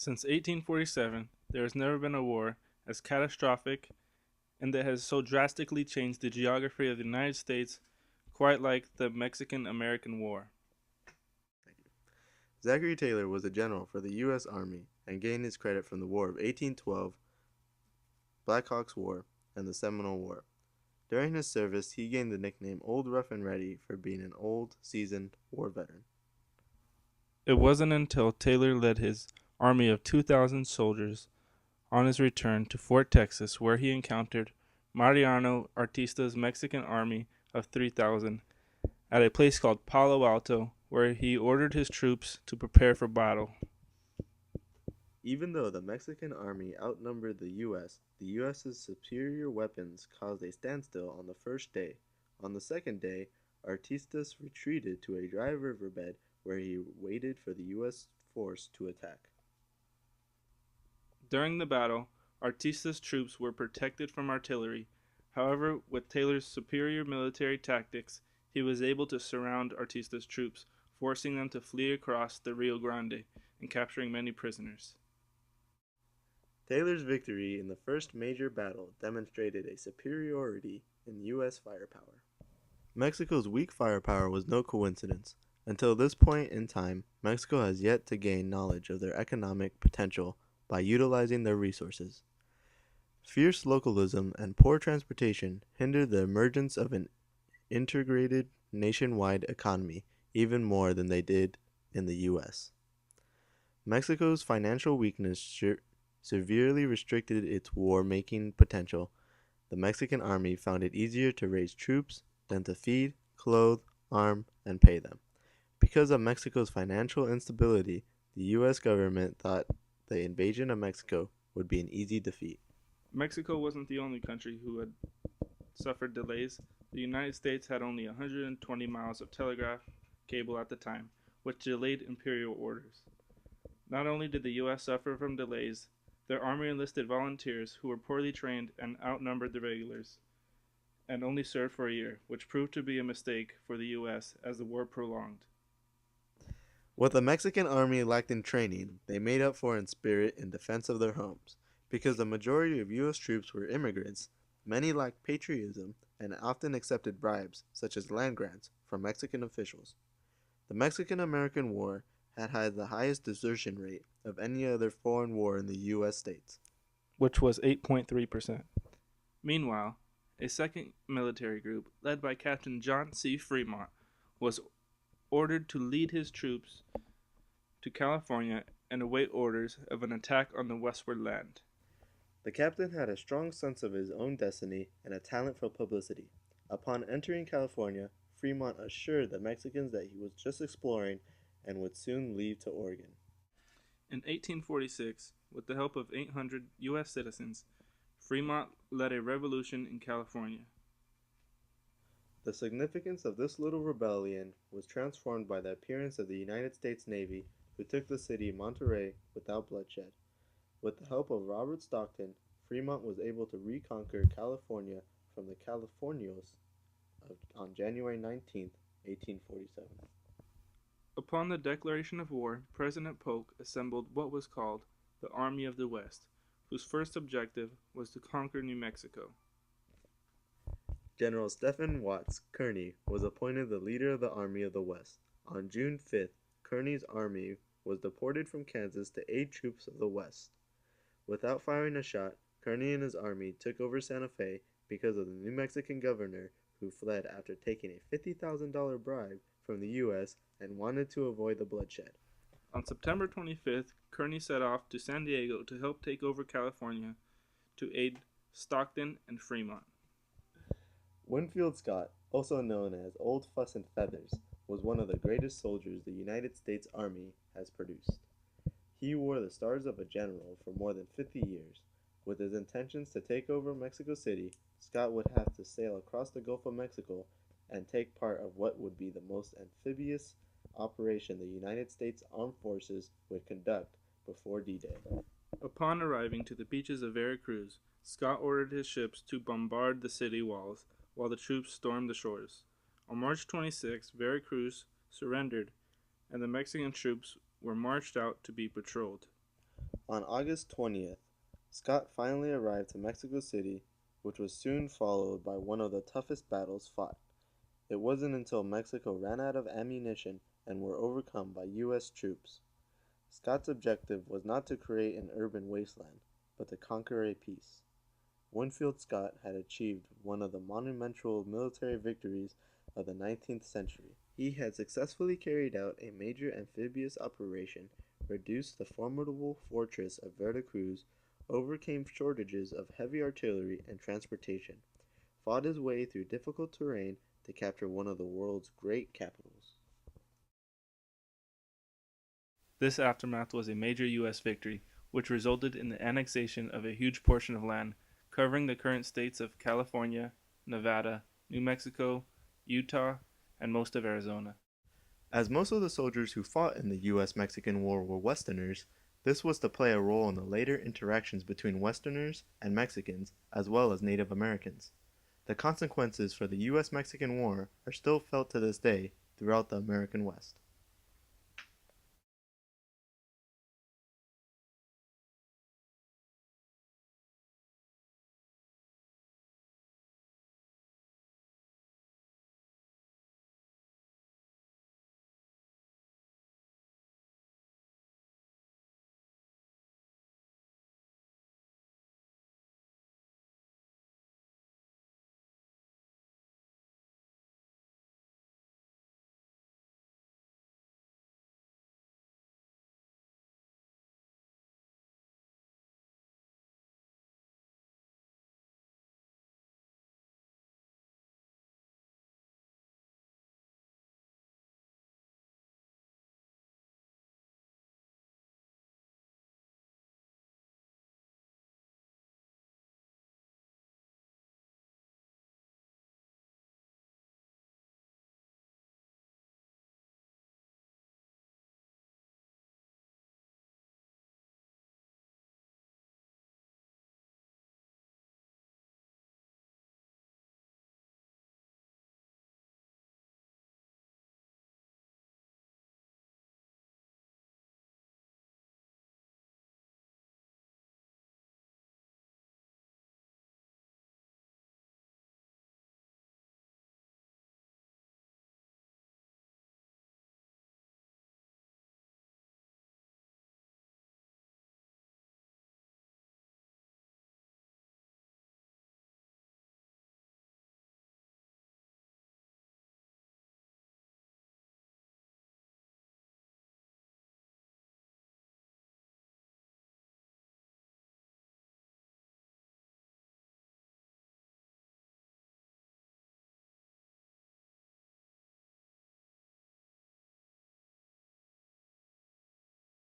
Since 1847, there has never been a war as catastrophic and that has so drastically changed the geography of the United States, quite like the Mexican American War. Thank you. Zachary Taylor was a general for the U.S. Army and gained his credit from the War of 1812, Black Hawk's War, and the Seminole War. During his service, he gained the nickname Old Rough and Ready for being an old, seasoned war veteran. It wasn't until Taylor led his army of 2,000 soldiers on his return to Fort Texas where he encountered Mariano Artista's Mexican army of 3,000 at a place called Palo Alto, where he ordered his troops to prepare for battle. Even though the Mexican army outnumbered the U.S.'s superior weapons caused a standstill on the first day. On the second day, Artistas retreated to a dry riverbed where he waited for the U.S. force to attack. During the battle, Artista's troops were protected from artillery. However, with Taylor's superior military tactics, he was able to surround Artista's troops, forcing them to flee across the Rio Grande and capturing many prisoners. Taylor's victory in the first major battle demonstrated a superiority in U.S. firepower. Mexico's weak firepower was no coincidence. Until this point in time, Mexico has yet to gain knowledge of their economic potential by utilizing their resources. Fierce localism and poor transportation hindered the emergence of an integrated nationwide economy even more than they did in the U.S. Mexico's financial weakness severely restricted its war-making potential. The Mexican army found it easier to raise troops than to feed, clothe, arm, and pay them. Because of Mexico's financial instability, the U.S. government thought the invasion of Mexico would be an easy defeat. Mexico wasn't the only country who had suffered delays. The United States had only 120 miles of telegraph cable at the time, which delayed imperial orders. Not only did the U.S. suffer from delays, their army enlisted volunteers who were poorly trained and outnumbered the regulars, and only served for a year, which proved to be a mistake for the U.S. as the war prolonged. What the Mexican army lacked in training, they made up for in spirit in defense of their homes. Because the majority of U.S. troops were immigrants, many lacked patriotism and often accepted bribes, such as land grants, from Mexican officials. The Mexican American War had had the highest desertion rate of any other foreign war in the U.S. states. Which was 8.3%. Meanwhile, a second military group, led by Captain John C. Fremont, was ordered to lead his troops to California and await orders of an attack on the westward land. The captain had a strong sense of his own destiny and a talent for publicity. Upon entering California, Fremont assured the Mexicans that he was just exploring and would soon leave to Oregon. In 1846, with the help of 800 U.S. citizens, Fremont led a revolution in California. The significance of this little rebellion was transformed by the appearance of the United States Navy, who took the city Monterey without bloodshed. With the help of Robert Stockton, Fremont was able to reconquer California from the Californios on January 19, 1847. Upon the declaration of war, President Polk assembled what was called the Army of the West, whose first objective was to conquer New Mexico. General Stephen Watts Kearny was appointed the leader of the Army of the West. On June 5th, Kearny's army was deported from Kansas to aid troops of the West. Without firing a shot, Kearny and his army took over Santa Fe because of the New Mexican governor who fled after taking a $50,000 bribe from the U.S. and wanted to avoid the bloodshed. On September 25th, Kearny set off to San Diego to help take over California to aid Stockton and Fremont. Winfield Scott, also known as Old Fuss and Feathers, was one of the greatest soldiers the United States Army has produced. He wore the stars of a general for more than 50 years. With his intentions to take over Mexico City, Scott would have to sail across the Gulf of Mexico and take part of what would be the most amphibious operation the United States Armed Forces would conduct before D-Day. Upon arriving to the beaches of Veracruz, Scott ordered his ships to bombard the city walls while the troops stormed the shores. On March 26, Veracruz surrendered, and the Mexican troops were marched out to be patrolled. On August 20th, Scott finally arrived to Mexico City, which was soon followed by one of the toughest battles fought. It wasn't until Mexico ran out of ammunition and were overcome by U.S. troops. Scott's objective was not to create an urban wasteland, but to conquer a peace. Winfield Scott had achieved one of the monumental military victories of the 19th century. He had successfully carried out a major amphibious operation, reduced the formidable fortress of Veracruz, overcame shortages of heavy artillery and transportation, fought his way through difficult terrain to capture one of the world's great capitals. This aftermath was a major U.S. victory, which resulted in the annexation of a huge portion of land, covering the current states of California, Nevada, New Mexico, Utah, and most of Arizona. As most of the soldiers who fought in the U.S.-Mexican War were Westerners, this was to play a role in the later interactions between Westerners and Mexicans, as well as Native Americans. The consequences for the U.S.-Mexican War are still felt to this day throughout the American West.